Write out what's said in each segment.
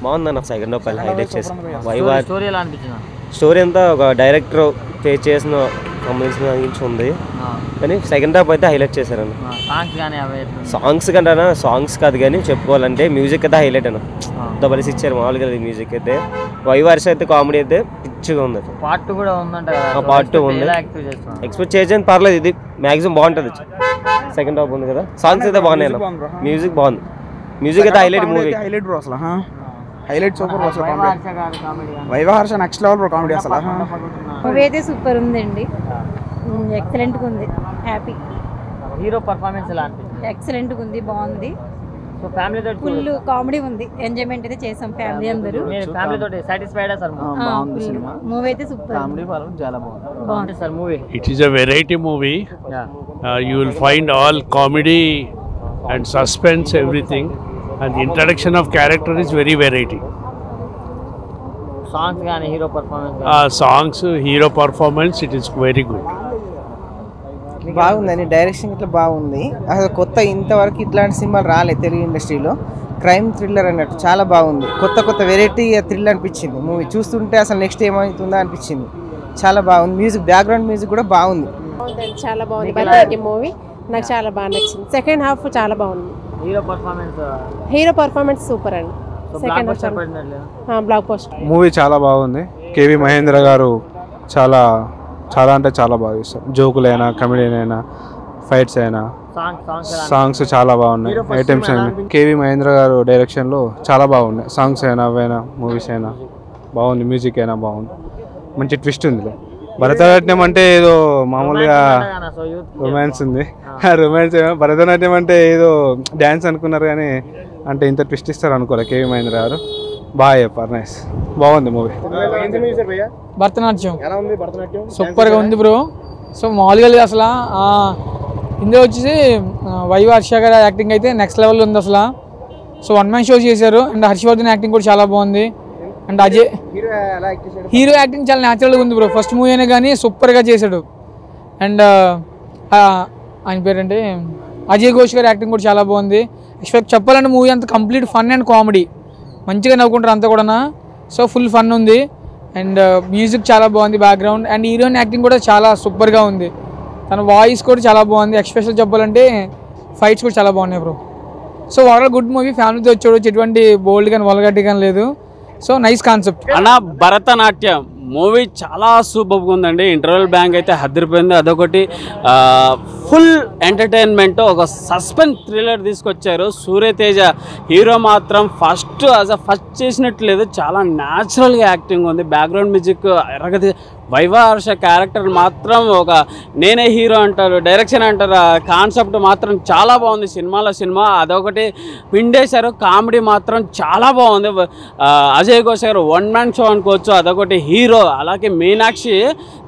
బాగుందన్న second half highlight చేసి story అంతా ఒక డైరెక్టర్ ఫేస్ చేసిన సంబంధించిన ఉంది కానీ సెకండ్ హాఫ్ అయితే హైలైట్ చేశారన్న. సాంగ్స్ కంటే సాంగ్స్ కాదు కానీ చెప్పుకోవాలంటే మ్యూజిక్ అయితే హైలైట్ అన్న. దబలిసి ఇచ్చారు మామూలుగా మ్యూజిక్ అయితే. వైవర్ష అయితే కామెడీ అయితే పిచ్చిగా ఉంది. పార్ట్ 2 ఉంది. ఎక్స్పెక్ట్ చేసేది పర్లేదు, ఇది మ్యాక్సిమం బాగుంటుంది. సెకండ్ హాఫ్ ఉంది కదా, సాంగ్స్ అయితే బాగున్నాయి, మ్యూజిక్ బాగుంది. మ్యూజిక్ అయితే హైలైట్ మూవీ హైలైట్ సూపర్ అసలు Viva Harsha next level bro comedy అసలు. మూవీ అయితే సూపర్ ఉందండి, ఎక్సలెంట్ గా ఉంది. హ్యాపీ. హీరో పర్ఫార్మెన్స్ ఎలా అనిపించింది? ఎక్సలెంట్ గా ఉంది, బాగుంది. సో ఫ్యామిలీ తోటి ఫుల్ కామెడీ ఉంది, ఎంజాయ్మెంట్ అయితే చేసాం ఫ్యామిలీ అందరూ. మీరు ఫ్యామిలీ తోటి సాటిస్ఫైడ్ సార్? బాగుంది సినిమా, మూవీ అయితే సూపర్, కామెడీ పరంగా చాలా బాగుంది sir movie. It is a variety movie. You will find all comedy and suspense, everything, and the introduction of character is very variety. Songs gaani hero performance, songs, hero performance, it is very good. బాగుందండి, direction ఇట్లా బాగుంది. అసలు కొత్త ఇంతవరకు ఇట్లాంటి సినిమాలు రాలేదు తెలుగు ఇండస్ట్రీలో. క్రైమ్ థ్రిల్లర్ అన్నట్టు చాలా బాగుంది, కొత్త వెరైటీ థ్రిల్ అనిపించింది మూవీ. చూస్తుంటే అసలు నెక్స్ట్ ఏమవుతుందా అనిపించింది. చాలా బాగుంది, మ్యూజిక్ బ్యాక్గ్రౌండ్ మ్యూజిక్ కూడా బాగుంది. చాలా బాగుంది భరతనాట్యం మూవీ, నాకు చాలా బాగా నచ్చింది. సెకండ్ హాఫ్ చాలా బాగుంది. హీరో పర్ఫార్మెన్స్ సూపర్ అండి. Second half black poster movie చాలా బాగుంది. కేవి మహేంద్ర గారు చాలా అంటే చాలా బాగా చేస్తారు. జోకులైనా, కమెడియన్ అయినా, ఫైట్స్ అయినా, సాంగ్స్ చాలా బాగున్నాయి. ఐటమ్స్ అయినా కేవి మహేంద్ర గారు డైరెక్షన్లో చాలా బాగున్నాయి. సాంగ్స్ అయినా, అవైనా, మూవీస్ అయినా బాగుంది. మ్యూజిక్ అయినా బాగుంది, మంచి ట్విస్ట్ ఉంది. భరతనాట్యం అంటే ఏదో మామూలుగా రొమాన్స్ ఉంది. రొమాన్స్ భరతనాట్యం అంటే ఏదో డ్యాన్స్ అనుకున్నారు కానీ అంటే ఇంత ట్విస్ట్ ఇస్తారు అనుకోలే కేవి మహేంద్ర గారు. బాగా చెప్పారు, నైస్, బాగుంది మూవీ. భరతనాట్యం సూపర్గా ఉంది బ్రో. సో మామూలుగా లేదు అసలు. ఇందులో వచ్చేసి వైవర్ష గారి యాక్టింగ్ అయితే నెక్స్ట్ లెవెల్ ఉంది అసలు. సో వన్ మ్యాన్ షో చేశారు. అండ్ హర్షవర్ధన్ యాక్టింగ్ కూడా చాలా బాగుంది. అండ్ అజయ్ హీరో యాక్టింగ్ చాలా న్యాచురల్గా ఉంది బ్రో. ఫస్ట్ మూవీ అయినా కానీ సూపర్గా చేశాడు. అండ్ ఆయన పేరంటే అజయ్ ఘోష్ గారి యాక్టింగ్ కూడా చాలా బాగుంది. ఎక్స్పెక్ట్ చెప్పాలంటే మూవీ అంతా కంప్లీట్ ఫన్ అండ్ కామెడీ, మంచిగా నవ్వుకుంటారు అంతా కూడా. సో ఫుల్ ఫన్ ఉంది. అండ్ మ్యూజిక్ చాలా బాగుంది, బ్యాక్గ్రౌండ్. అండ్ హీరోయిన్ యాక్టింగ్ కూడా చాలా సూపర్గా ఉంది. తన వాయిస్ కూడా చాలా బాగుంది. ఎక్స్పెషల్ చెప్పాలంటే ఫైట్స్ కూడా చాలా బాగున్నాయి bro. So overall good movie, ఫ్యామిలీతో వచ్చి ఎటువంటి బోల్డ్ కానీ వల్గట్టి కానీ లేదు. సో నైస్ కాన్సెప్ట్ అన్న. భరతనాట్యం మూవీ చాలా సూపర్గా ఉందండి. ఇంటర్వెల్ బ్యాంక్ అయితే హద్దిరిపోయింది. అదొకటి ఫుల్ ఎంటర్టైన్మెంట్, ఒక సస్పెన్స్ థ్రిల్లర్ తీసుకొచ్చారు. సూర్యతేజ హీరో మాత్రం ఫస్ట్ చేసినట్టు లేదు, చాలా న్యాచురల్గా యాక్టింగ్ ఉంది. బ్యాక్గ్రౌండ్ మ్యూజిక్ ఎరగది. వైవర్ష క్యారెక్టర్ మాత్రం ఒక నేనే హీరో అంటారు, డైరెక్షన్ అంటారు, కాన్సెప్ట్ మాత్రం చాలా బాగుంది. సినిమా అదొకటి పిండేశారు. కామెడీ మాత్రం చాలా బాగుంది. అజయ్ ఘోష్ గారు వన్ మ్యాన్ షో అనుకోవచ్చు, అదొకటి హీరో. అలాగే మీనాక్షి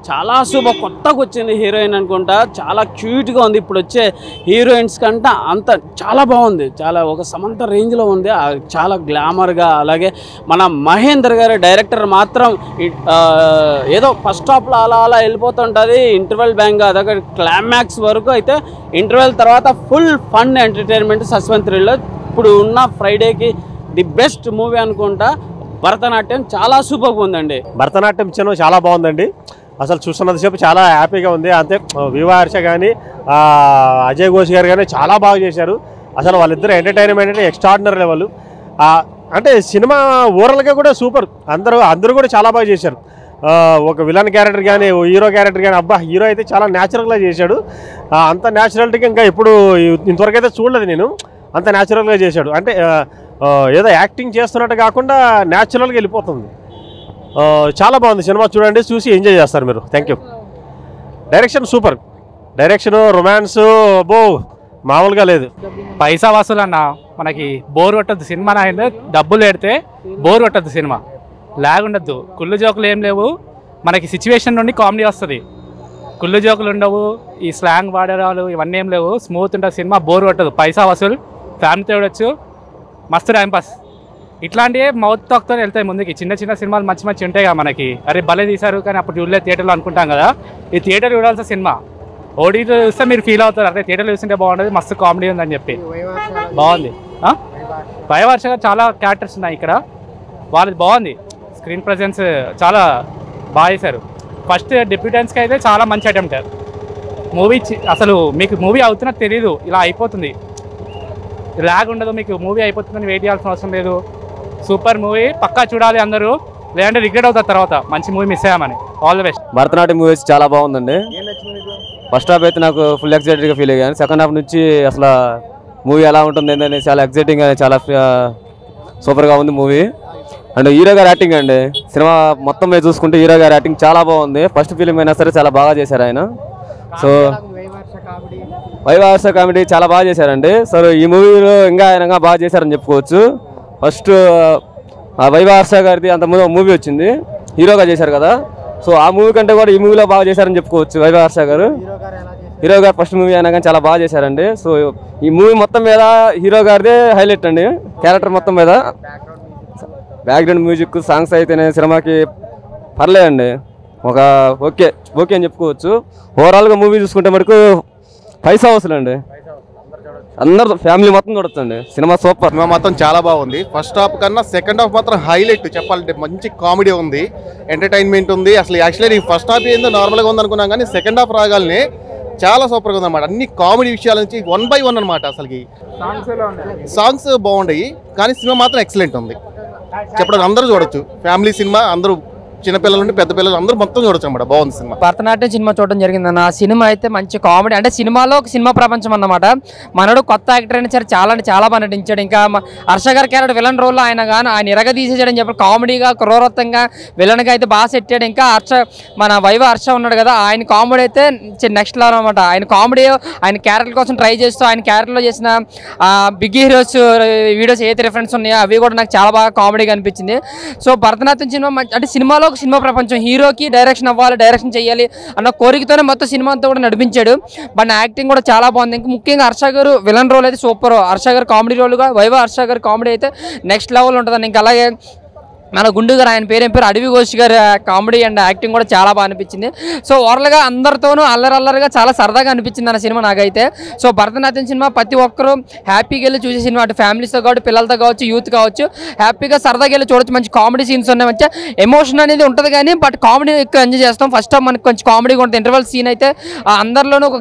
చాలా కొత్తగా వచ్చింది హీరోయిన్ అనుకుంటా, చాలా క్యూట్గా ఉంది. ఇప్పుడు వచ్చే హీరోయిన్స్ కంటే అంత చాలా బాగుంది, చాలా ఒక సమంత రేంజ్లో ఉంది, చాలా గ్లామర్గా. అలాగే మన మహేందర్ గారి డైరెక్టర్ మాత్రం ఏదో ఫస్ట్ హాఫ్లో అలా వెళ్ళిపోతుంటుంది. ఇంటర్వెల్ బ్యాంక్ అదొక క్లైమాక్స్ వరకు అయితే, ఇంటర్వెల్ తర్వాత full fun entertainment suspense thriller. ఇప్పుడు ఉన్న ఫ్రైడేకి ది బెస్ట్ మూవీ అనుకుంటా. భరతనాట్యం చాలా సూపర్గా ఉందండి. భరతనాట్యం సినిమా చాలా బాగుందండి. అసలు చూస్తున్నంతసేపు చాలా హ్యాపీగా ఉంది. అంతే వివాహర్ష కానీ అజయ్ ఘోష్ గారు కానీ చాలా బాగా చేశారు. అసలు వాళ్ళిద్దరు ఎంటర్టైన్మెంట్ అంటే ఎక్స్ట్రాడినరీ లెవెల్. అంటే సినిమా ఓవరాల్గా కూడా సూపర్. అందరూ కూడా చాలా బాగా చేశారు. ఒక విలన్ క్యారెక్టర్ కానీ, హీరో క్యారెక్టర్ కానీ, అబ్బా హీరో అయితే చాలా న్యాచురల్గా చేశాడు. అంత న్యాచురాలిటీగా ఇంకా ఇప్పుడు ఇంతవరకు అయితే చూడలేదు నేను. అంత న్యాచురల్గా చేశాడు. అంటే ఏదో యాక్టింగ్ చేస్తున్నట్టు కాకుండా న్యాచురల్గా వెళ్ళిపోతుంది. చాలా బాగుంది సినిమా, చూడండి, చూసి ఎంజాయ్ చేస్తారు మీరు. Thank you. Direction super, direction, romance అబ్బో మామూలుగా లేదు. పైసా వసూలు అన్న, మనకి బోర్ కొట్టద్దు సినిమా. డబ్బులు పెడితే బోర్ కొట్టద్దు సినిమా, లాగ్ ఉండద్దు. కుళ్ళు జోకులు ఏం లేవు, మనకి సిచ్యువేషన్ నుండి కామెడీ వస్తుంది. కుళ్ళు జోకులు ఉండవు, ఈ స్లాంగ్ వాడరాలు ఇవన్నీ ఏం లేవు. స్మూత్ ఉంటుంది సినిమా, బోర్ కొట్టదు. పైసా వసూలు, ఫ్యామిలీతో చూడొచ్చు, మస్తు టైంపాస్. ఇట్లాంటివే మౌత్ టాక్తో వెళ్తాయి ముందుకి. చిన్న సినిమాలు మంచి ఉంటాయి కదా మనకి. అరే భలే తీశారు కానీ అప్పుడు చూడలేదు థియేటర్లో అనుకుంటాం కదా. ఈ థియేటర్ చూడాల్సిన సినిమా. ఓటీటీలో చూస్తే మీరు ఫీల్ అవుతారు, అదే థియేటర్లో చూస్తుంటే బాగుంటుంది, మస్తు కామెడీ ఉందని చెప్పి. బాగుంది. వైవర్షగా చాలా క్యారెక్టర్స్ ఉన్నాయి ఇక్కడ. వాళ్ళది బాగుంది. స్క్రీన్ ప్రజెన్స్ చాలా బాగా చేశారు. ఫస్ట్ డెబ్యూటెంట్స్కి అయితే చాలా మంచి అటెంప్ట్. మూవీ అసలు మీకు మూవీ అవుతున్నట్టు తెలీదు, ఇలా అయిపోతుంది, లాగ్ ఉండదు, మీకు మూవీ అయిపోతుందని వెయిట్ చేయాల్సిన అవసరం లేదు. సూపర్ మూవీ, పక్కా చూడాలి అందరూ, లేదంటే రిగ్రెట్ అవుతారు తర్వాత మంచి మూవీ మిస్ అయ్యామని. All the best. Bharatanatyam movie చాలా బాగుందండి. ఫస్ట్ హాఫ్ అయితే నాకు ఫుల్ ఎక్సైటెడ్గా ఫీల్ అయ్యాను. సెకండ్ హాఫ్ నుంచి అసలు మూవీ ఎలా ఉంటుంది ఏంటని చాలా ఎక్సైటింగ్గా, చాలా సూపర్గా ఉంది మూవీ. అండ్ హీరో గారి యాక్టింగ్ అండి, సినిమా మొత్తం మీద చూసుకుంటే హీరో గారి యాక్టింగ్ చాలా బాగుంది. ఫస్ట్ ఫిలిం అయినా సరే చాలా బాగా చేశారు ఆయన. సో వైవార్ష కామెడీ చాలా బాగా చేశారండి. సో ఈ మూవీలో ఇంకా ఆయన బాగా చేశారని చెప్పుకోవచ్చు. ఫస్ట్ వైవార్ష గారిది అంత ముందు మూవీ వచ్చింది, హీరోగా చేశారు కదా. సో ఆ మూవీ కంటే కూడా ఈ మూవీలో బాగా చేశారని చెప్పుకోవచ్చు వైవార్ష గారు. హీరో గారు ఫస్ట్ మూవీ అయినా కానీ చాలా బాగా చేశారండి. సో ఈ మూవీ మొత్తం మీద హీరో గారిదే హైలైట్ అండి, క్యారెక్టర్ మొత్తం మీద. బ్యాక్గ్రౌండ్ మ్యూజిక్, సాంగ్స్ అయితేనే సినిమాకి పర్లేదండి, ఒక ఓకే అని చెప్పుకోవచ్చు. ఓవరాల్గా మూవీ చూసుకుంటే మటుకు 5 అవర్స్లు అండి, అందరు ఫ్యామిలీ మొత్తం చూడొచ్చండి. Cinema super. సినిమా మాత్రం చాలా బాగుంది. ఫస్ట్ హాఫ్ కన్నా సెకండ్ హాఫ్ మాత్రం హైలైట్ చెప్పాలంటే. మంచి కామెడీ ఉంది, ఎంటర్టైన్మెంట్ ఉంది. అసలు యాక్చువల్లీ ఫస్ట్ హాఫ్ ఏందో నార్మల్గా ఉందనుకున్నాం, కానీ సెకండ్ హాఫ్ రాగానే చాలా సూపర్గా ఉందన్నమాట. అన్ని కామెడీ విషయాల నుంచి 1 by 1 అనమాట. అసలుకి సాంగ్స్ బాగుంటాయి, కానీ సినిమా మాత్రం ఎక్సలెంట్ ఉంది. చెప్పడం అందరూ చూడొచ్చు, ఫ్యామిలీ సినిమా, అందరూ చిన్నపిల్లల నుండి పెద్ద పిల్లలు అందరూ మొత్తం చూడొచ్చు అన్నమాట. బాగుంది సినిమా. భరతనాట్యం సినిమా చూడడం జరిగిందన్న. ఆ సినిమా అయితే మంచి కామెడీ, అంటే సినిమాలో ఒక సినిమా ప్రపంచం అన్నమాట. మనోడు కొత్త యాక్టర్ అయినా సరే చాలా అంటే చాలా బాగా నటించాడు. ఇంకా హర్ష గారి క్యారెక్టర్ విలన్ రోల్లో ఆయన ఎరగ తీసేసాడని చెప్పి కామెడీగా క్రూరత్వంగా విలన్గా అయితే బాగా సెట్ అయ్యాడు. ఇంకా మన వైవ హర్ష ఉన్నాడు కదా, ఆయన కామెడీ అయితే నెక్స్ట్ లెవెల్ అనమాట. ఆయన కామెడీ, ఆయన క్యారెక్టర్ కోసం ట్రై చేస్తూ ఆయన క్యారెక్టర్లో చేసిన బిగ్ హీరోస్ వీడియోస్ ఏదైతే రిఫరెన్స్ ఉన్నాయో అవి కూడా నాకు చాలా బాగా కామెడీగా అనిపించింది. సో భరతనాట్యం సినిమా అంటే సినిమాలో ఒక సినిమా ప్రపంచం, హీరోకి డైరెక్షన్ అవ్వాలి, డైరెక్షన్ చేయాలి అన్న కోరికతోనే మొత్తం సినిమా అంతా కూడా నడిపించాడు. బట్ యాక్టింగ్ కూడా చాలా బాగుంది. ఇంకా ముఖ్యంగా హర్ష గారు విలన్ రోల్ అయితే సూపర్. హర్ష గారు కామెడీ రోల్గా, వైవ హర్ష గారు కామెడీ అయితే నెక్స్ట్ లెవెల్ ఉంటుందండి. ఇంకా అలాగే మన గుండు గారు, ఆయన పేరు అడవి ఘోష్ గారు కామెడీ అండ్ యాక్టింగ్ కూడా చాలా బాగా అనిపించింది. సో ఓవరాల్గా అందరితోనూ అల్లరల్లరిగా చాలా సరదాగా అనిపించింది అన్న సినిమా నాకైతే. సో భరతనాట్యం సినిమా ప్రతి ఒక్కరూ హ్యాపీగా వెళ్ళి చూసే సినిమా. అటు ఫ్యామిలీస్తో కావచ్చు, పిల్లలతో కావచ్చు, యూత్ కావచ్చు, హ్యాపీగా సరదాగా వెళ్ళి చూడొచ్చు. మంచి కామెడీ సీన్స్ ఉన్నాయి, మంచి ఎమోషన్ అనేది ఉంటుంది, కానీ బట్ కామెడీ ఎక్కువ ఎంజాయ్ చేస్తాం. ఫస్ట్ హాఫ్ మనకి కొంచెం కామెడీగా ఉంటుంది. ఇంటర్వెల్ సీన్ అయితే అందరిలోనూ ఒక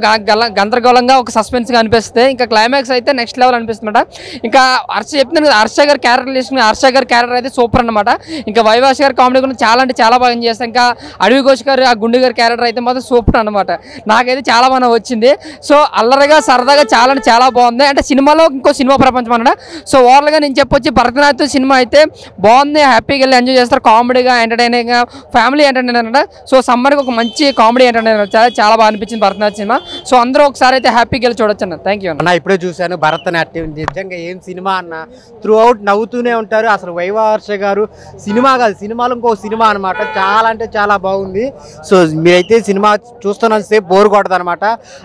గందరగోళంగా, ఒక సస్పెన్స్గా అనిపిస్తుంది. ఇంకా క్లైమాక్స్ అయితే నెక్స్ట్ లెవెల్ అనిపిస్తుందన్నమాట. ఇంకా హర్ష చెప్తున్నాను, హర్ష గారి క్యారెక్టర్ తీసుకుని హర్ష గారి క్యారెక్టర్ అయితే సూపర్ అనమాట. ఇంకా వైవాష్ గారి కామెడీ కూడా చాలా అంటే చాలా బాగా చేస్తాం. ఇంకా అడవి ఘోష్ గారు, ఆ గుండు గారి క్యారెక్టర్ అయితే మాత్రం సూపర్ అనమాట. నాకైతే చాలా బాగా వచ్చింది. సో అల్లరిగా సరదాగా చాలా అంటే చాలా బాగుంది. అంటే సినిమాలో ఇంకో సినిమా ప్రపంచం అన్నమాట. సో ఓవర్గా నేను చెప్పొచ్చి భరతనాట్యం సినిమా అయితే బాగుంది, హ్యాపీగా వెళ్ళి ఎంజాయ్ చేస్తారు. కామెడీగా, ఎంటర్టైనింగ్గా, ఫ్యామిలీ ఎంటర్టైనర్ అనమాట. సో సమ్మర్కి ఒక మంచి కామెడీ ఎంటర్టైనర్, చాలా బాగా అనిపించింది భరతనాట్యం సినిమా. సో అందరూ ఒకసారి అయితే హ్యాపీగా వెళ్ళి చూడొచ్చు అన్న. థ్యాంక్ యూ అన్న. ఇప్పుడే చూశాను భరతనాట్యం, నిజంగా ఏం సినిమా అన్న. త్రూ అవుట్ నవ్వుతూనే ఉంటారు. అసలు వైవ హర్ష గారు సినిమా కాదు, సినిమాలో ఇంకో సినిమా అనమాట. చాలా అంటే చాలా బాగుంది. సో మీరైతే సినిమా చూస్తున్నంతసేపు బోర్ కొట్టదు అనమాట.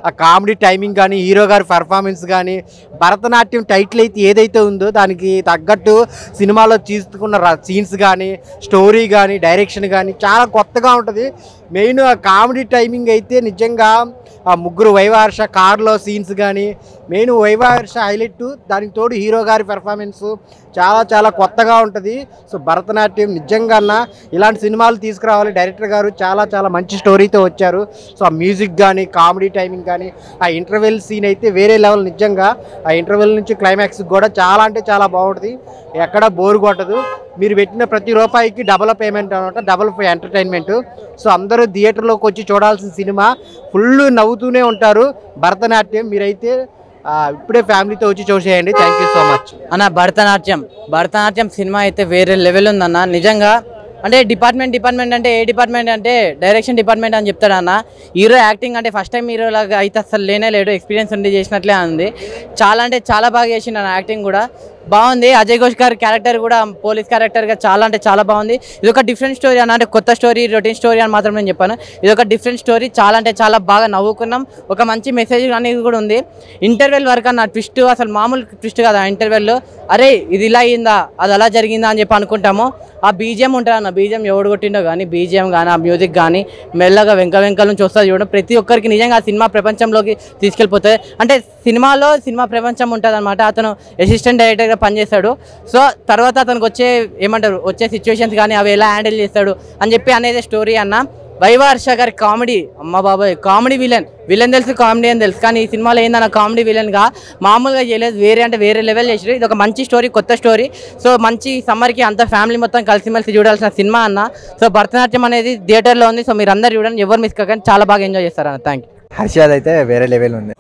ఆ కామెడీ టైమింగ్ కానీ, హీరో గారి పర్ఫార్మెన్స్ కానీ, భరతనాట్యం టైటిల్ అయితే ఏదైతే ఉందో దానికి తగ్గట్టు సినిమాలో తీసుకున్న సీన్స్ కానీ, స్టోరీ కానీ, డైరెక్షన్ కానీ చాలా కొత్తగా ఉంటుంది. మెయిన్ ఆ కామెడీ టైమింగ్ అయితే నిజంగా ఆ ముగ్గురు వైవ హర్ష కార్లో సీన్స్ కానీ, మెయిన్ వైవ హర్ష హైలైట్, దానికి తోడు హీరో గారి పెర్ఫార్మెన్స్ చాలా చాలా కొత్తగా ఉంటుంది. సో భరతనాట్యం నిజంగా ఇలాంటి సినిమాలు తీసుకురావాలి. డైరెక్టర్ గారు చాలా చాలా మంచి స్టోరీతో వచ్చారు. సో ఆ మ్యూజిక్ కానీ, కామెడీ టైమింగ్ కానీ, ఆ ఇంటర్వెల్ సీన్ అయితే వేరే లెవెల్. నిజంగా ఆ ఇంటర్వెల్ నుంచి క్లైమాక్స్ కూడా చాలా అంటే చాలా బాగుంటుంది, ఎక్కడ బోర్ కొట్టదు. మీరు పెట్టిన ప్రతి రూపాయికి డబల్ పేమెంట్ అనమాట, డబల్ ఎంటర్టైన్మెంట్. సో అందరూ థియేటర్లోకి వచ్చి చూడాల్సిన సినిమా. ఫుల్ నవ్వుతూనే ఉంటారు. భరతనాట్యం మీరైతే ఇప్పుడే ఫ్యామిలీతో వచ్చి చూసేయండి. థ్యాంక్ యూ సో మచ్ అన్న. భరతనాట్యం సినిమా అయితే వేరే లెవెల్ ఉందన్న నిజంగా. అంటే డిపార్ట్మెంట్ అంటే ఏ డిపార్ట్మెంట్ అంటే డైరెక్షన్ డిపార్ట్మెంట్ అని చెప్తాడు అన్న. హీరో యాక్టింగ్ అంటే ఫస్ట్ టైం హీరో లాగా అయితే అసలు లేడు, ఎక్స్పీరియన్స్ ఉండి చేసినట్లే ఉంది. చాలా అంటే చాలా బాగా చేసిండు అన్న. యాక్టింగ్ కూడా బాగుంది. అజయ్ ఘోష్ గారి క్యారెక్టర్ కూడా పోలీస్ క్యారెక్టర్గా చాలా అంటే చాలా బాగుంది. ఇది ఒక డిఫరెంట్ స్టోరీ అన్న, అంటే కొత్త స్టోరీ, రొటీన్ స్టోరీ అని మాత్రం నేను చెప్పాను. ఇది ఒక డిఫరెంట్ స్టోరీ, చాలా అంటే చాలా బాగా నవ్వుకున్నాం. ఒక మంచి మెసేజ్ అనేది కూడా ఉంది. ఇంటర్వెల్ వరకు అన్న ట్విస్ట్ అసలు మామూలు ట్విస్ట్ కదా. ఇంటర్వెల్లో అరే ఇది ఇలా అయిందా, అది అలా జరిగిందా అని చెప్పి అనుకుంటాము. ఆ బీజిఎం ఉంటుంది అన్న, బీజిఎం ఎవడు కొట్టిండో కానీ, బీజిఎం కానీ, ఆ మ్యూజిక్ కానీ మెల్లగా వెంకల నుంచి వస్తుంది చూడడం ప్రతి ఒక్కరికి నిజంగా ఆ సినిమా ప్రపంచంలోకి తీసుకెళ్ళిపోతుంది. అంటే సినిమాలో సినిమా ప్రపంచం ఉంటుంది అనమాట. అతను అసిస్టెంట్ డైరెక్టర్గా దగ్గర పనిచేస్తాడు. సో తర్వాత అతనికి వచ్చే సిచ్యువేషన్స్ కానీ అవి ఎలా హ్యాండిల్ చేస్తాడు అని చెప్పి అనేది స్టోరీ అన్న. వైవా హర్ష గారి కామెడీ, అమ్మ బాబాయ్, కామెడీ విలన్ తెలుసు, కామెడీ అని తెలుసు, కానీ ఈ సినిమాలో ఏందన్న కామెడీ విలన్గా మామూలుగా చేయలేదు, వేరే లెవెల్ చేసారు. ఇది ఒక మంచి స్టోరీ, కొత్త స్టోరీ. సో మంచి సమ్మర్కి అంత ఫ్యామిలీ మొత్తం కలిసిమెలిసి చూడాల్సిన సినిమా అన్న. సో భరతనాట్యం అనేది థియేటర్లో ఉంది. సో మీరు అందరు చూడండి, ఎవరు మిస్ కాకండి, చాలా బాగా ఎంజాయ్ చేస్తారు అన్న. Thank you. హర్షద్ అయితే వేరే లెవెల్ ఉంది.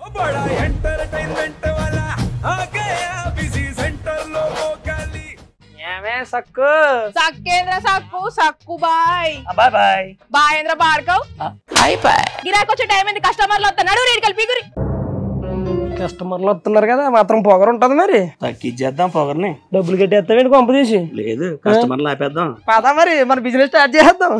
సక్కు సక్కేంద్ర సక్కు సక్కు బాయ్ బాయ్ బాయ్ బాయేంద్ర భార్గవ్ బాయ్ బాయ్. గిరాకి వచ్చే టైం ఏంది, కస్టమర్లు వస్తున్నాడు, రేటు కలిపి గురి. కస్టమర్లు వస్తున్నారు కదా, మాత్రం పొగరు ఉంటది. మరి తగ్గించేద్దాం పొగర్ని. డబ్బులు కట్టేస్తావేంటి కొంప తీసి? లేదు, కస్టమర్లు ఆపేద్దాం. పదా మరి మన బిజినెస్ స్టార్ట్ చేద్దాం.